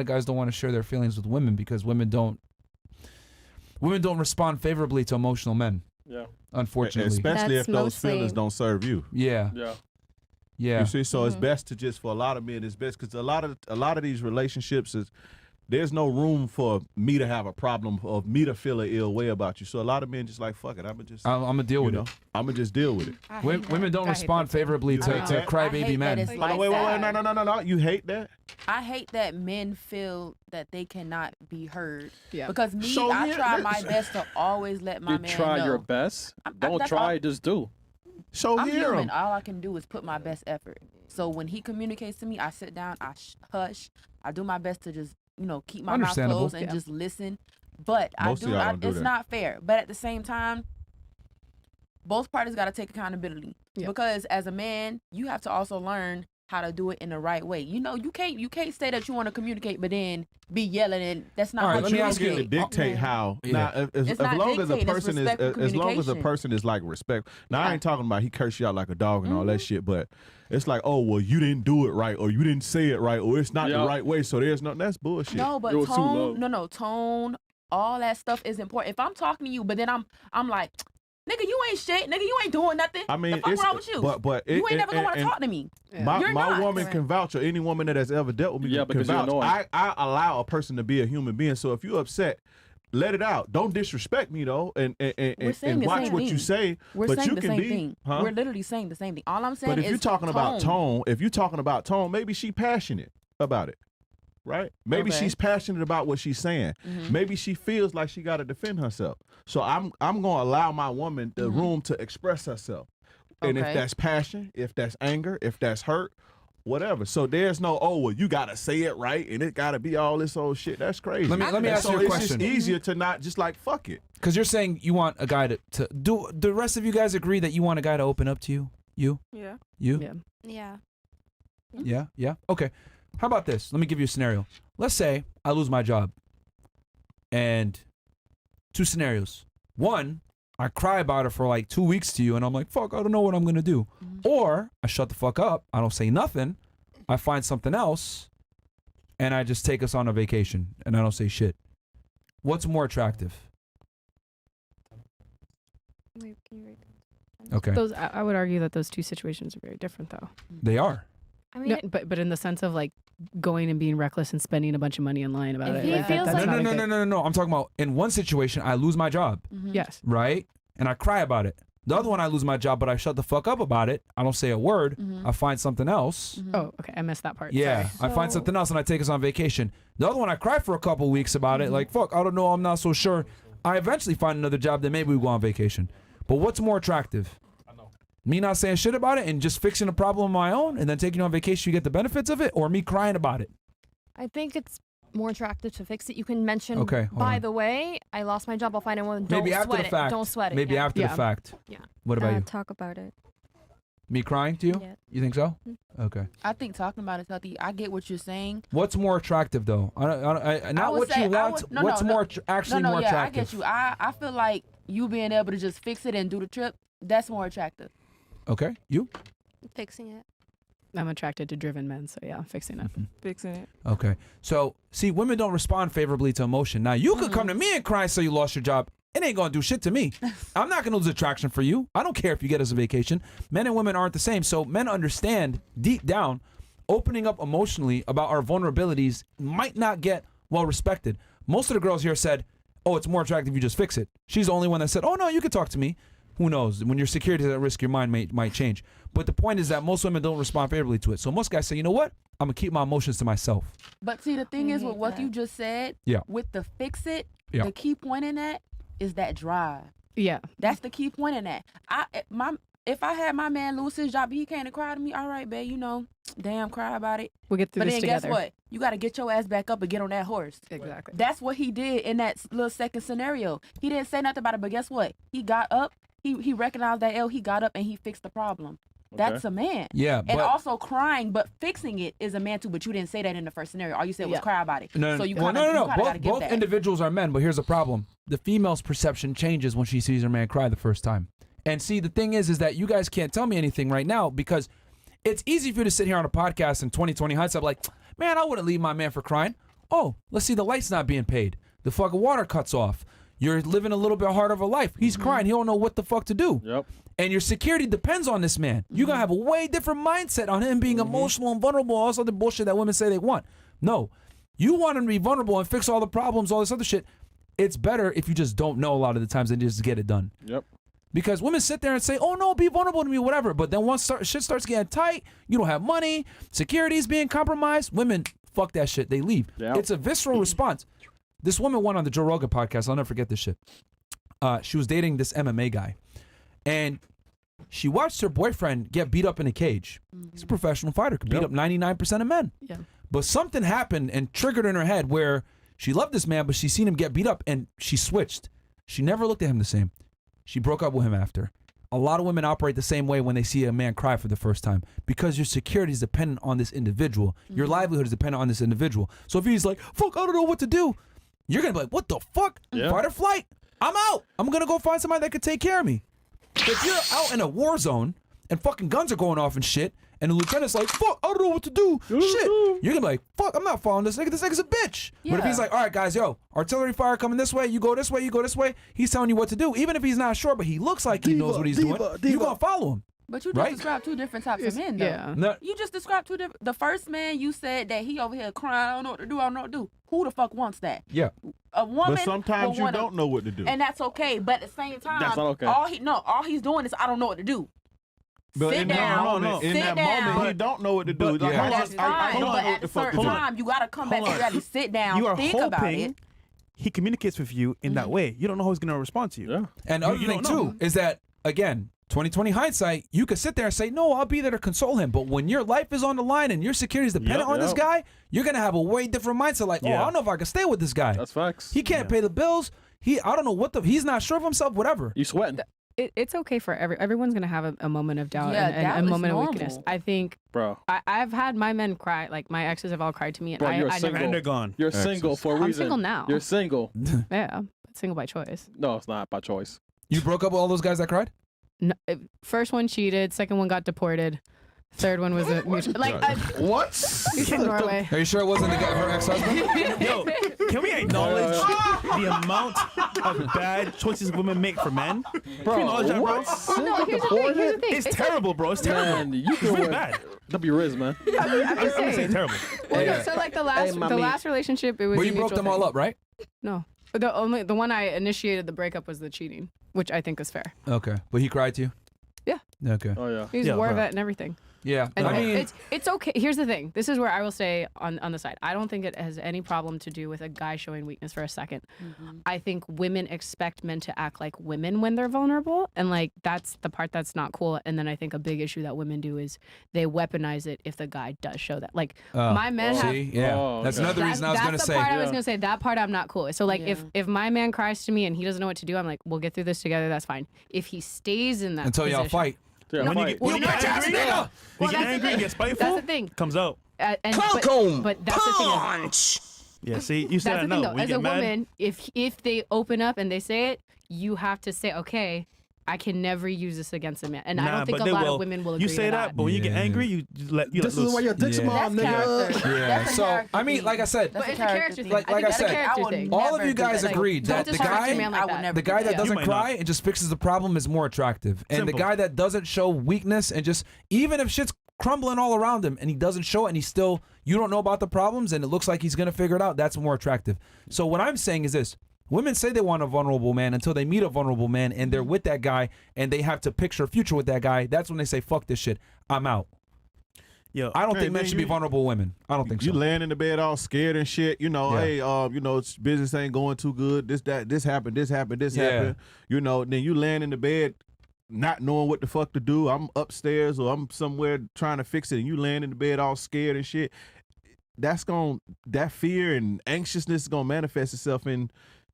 of guys don't want to share their feelings with women because women don't respond favorably to emotional men. Yeah. Unfortunately. Especially if those feelings don't serve you. Yeah. Yeah. Yeah. You see, so it's best to just, for a lot of men, it's best because a lot of these relationships is, there's no room for me to have a problem or me to feel an ill way about you. So a lot of men just like, fuck it, I'm gonna deal with it. I'm gonna just deal with it. Women don't respond favorably to crybaby men. Wait, no. You hate that? I hate that men feel that they cannot be heard. Yeah. Because I try my best to always let my man know. You try your best. Don't try, just do. So I'm hear human. him. All I can do is put my best effort. So when he communicates to me, I sit down, I hush, I do my best to just keep my mouth closed and just listen. But it's not fair. But at the same time, both parties got to take accountability because as a man, you have to also learn how to do it in the right way. You can't say that you want to communicate, but then be yelling, and that's not. But you don't get to dictate how. Now, as long as a person is like respect. Now I ain't talking about he curse you out like a dog and all that shit, but it's like, oh well, you didn't do it right, or you didn't say it right, or it's not the right way. So there's that's bullshit. No, but tone, all that stuff is important. If I'm talking to you, but then I'm like, nigga, you ain't shit. Nigga, you ain't doing nothing. I mean, what's wrong with you? But you ain't never gonna want to talk to me. My woman can vouch, or any woman that has ever dealt with me can vouch. I allow a person to be a human being. So if you're upset, let it out. Don't disrespect me though, and watch what you say. We're saying the same thing. We're literally saying the same thing. All I'm saying is But if you're talking about tone, maybe she passionate about it. Right? Maybe she's passionate about what she's saying. Maybe she feels like she got to defend herself. So I'm going to allow my woman the room to express herself. And if that's passion, if that's anger, if that's hurt, whatever. So there's no, oh, well, you got to say it right and it got to be all this old shit. That's crazy. Let me ask you a question. It's just easier to not just like, fuck it. Because you're saying you want a guy to do. The rest of you guys agree that you want a guy to open up to you? You? Yeah. You? Yeah. Yeah? Yeah? Okay. How about this? Let me give you a scenario. Let's say I lose my job. And two scenarios. One, I cry about it for like 2 weeks to you and I'm like, fuck, I don't know what I'm going to do. Or I shut the fuck up. I don't say nothing. I find something else and I just take us on a vacation and I don't say shit. What's more attractive? Wait, can you read that? Okay. I would argue that those two situations are very different though. They are. I mean, but in the sense of like going and being reckless and spending a bunch of money and lying about it. No. I'm talking about in one situation, I lose my job. Yes. Right? And I cry about it. The other one, I lose my job, but I shut the fuck up about it. I don't say a word. I find something else. Oh, okay. I missed that part. Yeah. I find something else and I take us on vacation. The other one, I cry for a couple weeks about it. Like, fuck, I don't know. I'm not so sure. I eventually find another job, then maybe we go on vacation. But what's more attractive? Me not saying shit about it and just fixing a problem on my own and then taking you on vacation, you get the benefits of it, or me crying about it? I think it's more attractive to fix it. You can mention, okay, by the way, I lost my job. I'll find one. Maybe after the fact. Don't sweat it. Maybe after the fact. Yeah. What about you? Talk about it. Me crying to you? Yeah. You think so? Okay. I think talking about it's healthy. I get what you're saying. What's more attractive though? Not what you want. What's more attractive? I get you. I feel like you being able to just fix it and do the trip, that's more attractive. Okay, you? Fixing it. I'm attracted to driven men, so yeah, fixing it. Fixing it. Okay, so see, women don't respond favorably to emotion. Now, you could come to me and cry so you lost your job. It ain't gonna do shit to me. I'm not gonna lose attraction for you. I don't care if you get us a vacation. Men and women aren't the same, so men understand deep down, opening up emotionally about our vulnerabilities might not get well respected. Most of the girls here said, oh, it's more attractive if you just fix it. She's the only one that said, oh no, you could talk to me. Who knows? When your security is at risk, your mind might change. But the point is that most women don't respond favorably to it. So most guys say, you know what? I'm going to keep my emotions to myself. But see, the thing is with what you just said, with the fix it, the key point in that is that drive. Yeah. That's the key point in that. If I had my man lose his job, he came to cry to me, all right, babe, damn, cry about it. We'll get through this together. But then guess what? You got to get your ass back up and get on that horse. Exactly. That's what he did in that little second scenario. He didn't say nothing about it, but guess what? He got up. He recognized that L. He got up and he fixed the problem. That's a man. Yeah. And also crying, but fixing it is a man too. But you didn't say that in the first scenario. All you said was cry about it. No. Both individuals are men, but here's the problem. The female's perception changes when she sees her man cry the first time. And see, the thing is that you guys can't tell me anything right now because it's easy for you to sit here on a podcast in 2020 hindsight like, man, I wouldn't leave my man for crying. Oh, let's see, the light's not being paid. The fucking water cuts off. You're living a little bit harder of a life. He's crying. He don't know what the fuck to do. Yep. And your security depends on this man. You're going to have a way different mindset on him being emotional and vulnerable, all this other bullshit that women say they want. No. You want him to be vulnerable and fix all the problems, all this other shit. It's better if you just don't know a lot of the times and just get it done. Yep. Because women sit there and say, oh, no, be vulnerable to me, whatever. But then once shit starts getting tight, you don't have money, security's being compromised, women, fuck that shit. They leave. Yep. It's a visceral response. This woman went on the Joe Rogan podcast. I'll never forget this shit. She was dating this MMA guy. And she watched her boyfriend get beat up in a cage. He's a professional fighter. Could beat up 99% of men. Yeah. But something happened and triggered in her head where she loved this man, but she seen him get beat up and she switched. She never looked at him the same. She broke up with him after. A lot of women operate the same way when they see a man cry for the first time because your security is dependent on this individual. Your livelihood is dependent on this individual. So if he's like, fuck, I don't know what to do, you're going to be like, what the fuck? Yeah. Fight or flight. I'm out. I'm going to go find somebody that could take care of me. If you're out in a war zone and fucking guns are going off and shit, and the lieutenant's like, fuck, I don't know what to do. Shit. You're going to be like, fuck, I'm not following this nigga. This nigga's a bitch. Yeah. But if he's like, all right, guys, yo, artillery fire coming this way. You go this way. You go this way. He's telling you what to do. Even if he's not sure, but he looks like he knows what he's doing, you're going to follow him. But you just described two different types of men, though. Yeah. No. You just described two different. The first man, you said that he over here crying, I don't know what to do, I don't know what to do. Who the fuck wants that? Yeah. A woman. But sometimes you don't know what to do. And that's okay. But at the same time, that's not okay. All he's doing is I don't know what to do. But sit in down. That moment, he don't know what to do. But that's fine. But at a certain time, you gotta come back to reality. Sit down. You are think hoping about it. he communicates with you in that way. You don't know how he's gonna respond to you. Yeah. And other thing too is that, again, 2020 hindsight, you could sit there and say, no, I'll be there to console him. But when your life is on the line and your security is dependent on this guy, you're going to have a way different mindset. Like, I don't know if I can stay with this guy. That's facts. He can't pay the bills. I don't know he's not sure of himself, whatever. You sweating. It's okay for everyone's going to have a moment of doubt Yeah, and a moment normal. of weakness. I think, bro, I've had my men cry, like my exes have all cried to me. And bro, you're I single. never, And they're gone. You're single for a reason. I'm single now. You're single. Yeah, single by choice. No, it's not by choice. You broke up with all those guys that cried? No, first one cheated, second one got deported, third one was a mutual. Like, What? he's from Norway. Are you sure it wasn't her ex-husband? Yo, can we acknowledge the amount of bad choices women make for men? Bro, Can we acknowledge that, bro? Oh, no, here's the thing. It's terrible, bro. It's terrible. Man, you It's can really win. bad. W Riz, man. I'm just I'm saying saying. terrible. Well, Yeah. So like the last relationship, it was. But a you broke mutual them all thing. up, right? No, the one I initiated the breakup was the cheating, which I think is fair. Okay. But he cried to you? Yeah. Okay. Oh yeah. He's Yeah, a war bro. vet and everything. Yeah. And I mean, it's okay. Here's the thing. This is where I will say on the side. I don't think it has any problem to do with a guy showing weakness for a second. I think women expect men to act like women when they're vulnerable, and like that's the part that's not cool. And then I think a big issue that women do is they weaponize it if the guy does show that. Like my men have. see, yeah. Oh, That's okay. another reason I was going to That's the say. part I was gonna say. That part I'm not cool with. So like if my man cries to me and he doesn't know what to do, I'm like, we'll get through this together. That's fine. If he stays in that Until y'all position- fight. Yeah, When you fight. get angry, Well, you get that's the angry, thing. get spiteful, That's the thing. comes out. But that's the thing. Yeah, see, you said That's the no. thing, though. When As you a get mad, woman, if they open up and they say it, you have to say, okay, I can never use this against a man. And I nah, don't think but a they lot will. of women will agree You say to that, but when you get Yeah. angry, you let This loose. is why your dick's Yeah. small, That's nigga. character. Yeah. That's a So, character I mean, thing. like I said, That's But it's a character character thing. thing. Like I think said, that's a character would thing. all of never you do guys that. agreed Don't that the disrespect guy your man like I would that. never the guy do that that. doesn't might cry not. and just fixes the problem is more attractive. And the Simple. guy that doesn't show weakness and just, even if shit's crumbling all around him and he doesn't show it and he's still, you don't know about the problems and it looks like he's going to figure it out, that's more attractive. So what I'm saying is this. Women say they want a vulnerable man until they meet a vulnerable man and they're with that guy and they have to picture a future with that guy. That's when they say, fuck this shit. I'm out. Yo, I don't Hey, think men man, should be vulnerable women. I don't think You so. laying in the bed all scared and shit. You know, Yeah. hey, business ain't going too good. This happened. This happened. Yeah. You know, then you laying in the bed, not knowing what the fuck to do. I'm upstairs or I'm somewhere trying to fix it, and you laying in the bed all scared and shit. That fear and anxiousness is gonna manifest itself in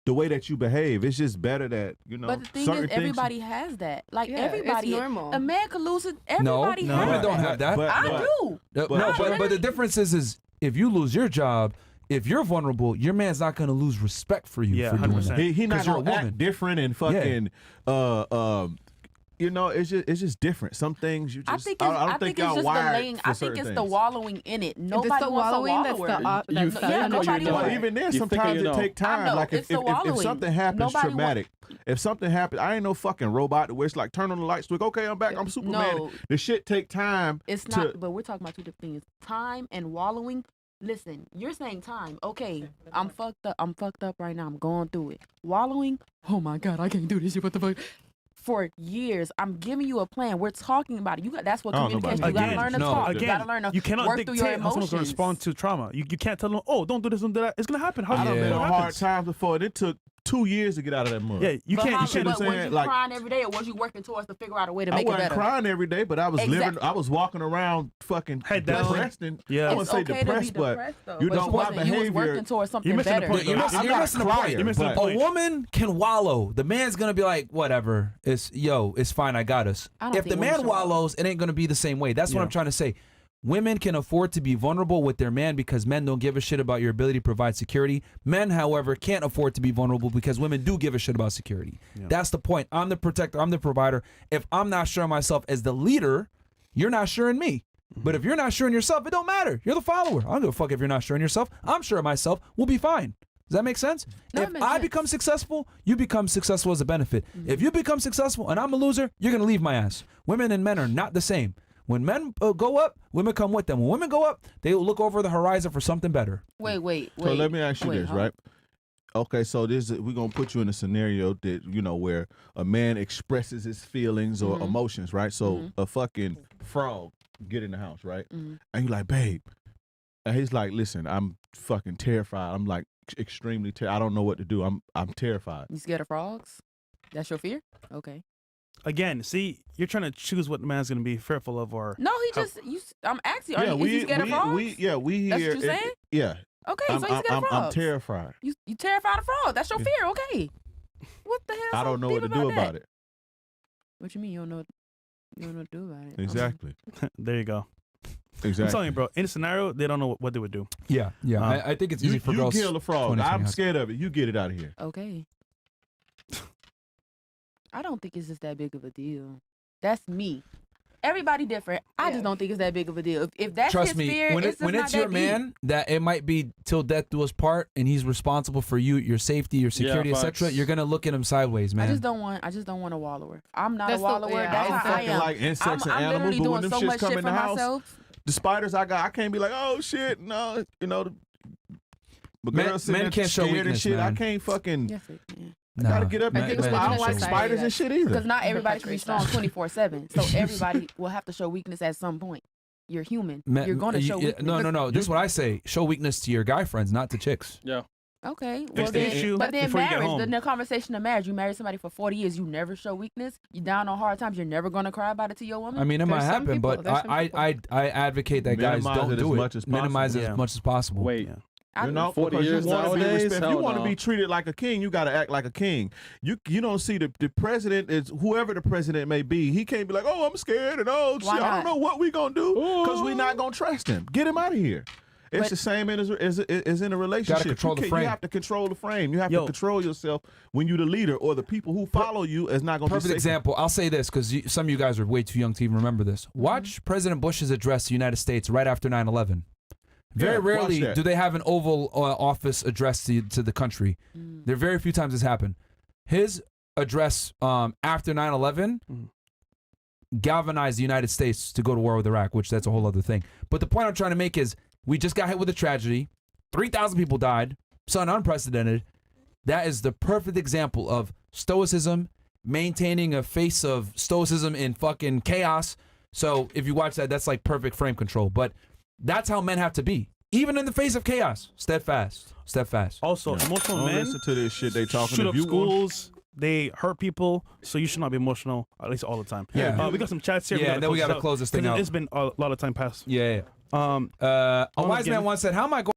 the way that you behave. It's just better that, you know. But the thing certain is, things- everybody has that. Like Yeah, everybody, it's normal. a man could lose it. No, Everybody no, has women don't that. have that. I do. But the difference is if you lose your job, if you're vulnerable, your man's not going to lose respect for you Yeah, for doing 100%. that. He not 'Cause you're a gonna woman. act different and fucking you know, it's just different. Some things you just. I don't think y'all wired for certain things. The wallowing in it. Nobody wants a wallower. Well, even then, sometimes it take time. Like if something happens traumatic, if something happens, I ain't no fucking robot where it's like turn on the light switch. Okay, I'm back. I'm Superman. No. The shit take time. It's not. But we're talking about two different things. Time and wallowing. Listen, you're saying time. Okay, I'm fucked up. I'm fucked up right now. I'm going through it. Wallowing. Oh my God, I can't do this shit. What the fuck? For years, I'm giving you a plan. We're talking about it. That's what communication. You gotta learn to talk. You gotta learn to you cannot work through your dictate how someone's gonna respond to trauma. You can't tell them, oh, don't do this, don't do that. It's gonna happen. I've been on hard times before. It took 2 years to get out of that mud. Yeah, you can't. You shouldn't say was you crying every day, or was you working towards to figure out a way to make it better? I wasn't crying every day, but I was living. I was walking around fucking depressed and I wouldn't say depressed, but you don't want behavior. You was working towards something better. You're missing the point. A woman can wallow. The man's gonna be like, whatever. It's fine. I got us. If the man wallows, it ain't gonna be the same way. That's what I'm trying to say. Women can afford to be vulnerable with their man because men don't give a shit about your ability to provide security. Men, however, can't afford to be vulnerable because women do give a shit about security. Yeah. That's the point. I'm the protector. I'm the provider. If I'm not sure of myself as the leader, you're not sure in me. But if you're not sure in yourself, it don't matter. You're the follower. I don't give a fuck if you're not sure in yourself. I'm sure of myself. We'll be fine. Does that make sense? If I become successful, you become successful as a benefit. If you become successful and I'm a loser, you're going to leave my ass. Women and men are not the same. When men go up, women come with them. When women go up, they will look over the horizon for something better. Wait. So let me ask you this, right? Okay, so we're going to put you in a scenario that, where a man expresses his feelings or emotions, right? So a fucking frog get in the house, right? And you're like, babe. And he's like, listen, I'm fucking terrified. I'm like extremely terrified. I don't know what to do. I'm terrified. You scared of frogs? That's your fear? Okay. Again, see, you're trying to choose what the man's going to be fearful of, or no, I'm asking. Is he scared of frogs? We That's what you're saying? Yeah. Okay, so he's scared of frogs. I'm terrified. You terrified of frogs? That's your fear? Okay. What the hell? I don't know what to do about it. What you mean you don't know what to do about it? Exactly. There you go. Exactly. I'm telling you, bro. In a scenario, they don't know what they would do. Yeah. I think it's easy for girls. You kill the frog. I'm scared of it. You get it out of here. Okay. I don't think it's just that big of a deal. That's me. Everybody different. I just don't think it's that big of a deal. If that's Trust his fear, when it's your man, that it might be till death do us part, and he's responsible for your safety, your security, etc. You're gonna look at him sideways, man. I just don't want a wallower. I'm not a wallower. That's how I am. Like insects and animals, but when them shits come in the house, the spiders I can't be like, oh shit, no, But men can't show weakness, shit. man. I can't fucking. Yes, it can. I gotta get up and get I don't like spiders and shit either. Because not everybody can be strong 24/7. So everybody will have to show weakness at some point. You're human. You're going to show weakness. No. This is what I say. Show weakness to your guy friends, not to chicks. Yeah. Okay. Well, but then marriage, the conversation of marriage, you marry somebody for 40 years, you never show weakness. You down on hard times, you're never going to cry about it to your woman. I mean, it might happen, but I advocate that guys don't do it. Minimize it as much as possible. Wait. Yeah. 40 years nowadays. If you want to be treated like a king, you got to act like a king. You don't see the president is whoever the president may be. He can't be like, oh, I'm scared and oh shit, I don't know what we gonna do because we not gonna trust him. Get him out of here. It's the same as in a relationship. Gotta control the frame. You have to control the frame. You have to control yourself when you're the leader, or the people who follow you is not going to be perfect example. I'll say this because some of you guys are way too young to even remember this. Watch President Bush's address to the United States right after 9/11. Very rarely do they have an Oval Office address to the country. There are very few times this happened. His address after 9/11 galvanized the United States to go to war with Iraq, which that's a whole other thing. But the point I'm trying to make is we just got hit with a tragedy. 3,000 people died. Something unprecedented. That is the perfect example of stoicism, maintaining a face of stoicism in fucking chaos. So if you watch that, that's like perfect frame control. But that's how men have to be, even in the face of chaos. Steadfast. Also, emotional men listen to this shit they talking. Shoot up schools. They hurt people, so you should not be emotional, at least all the time. Yeah. We got some chats here. Yeah, then we got to close this thing out. It's been a lot of time past. Yeah. A wise man once said, "How am I going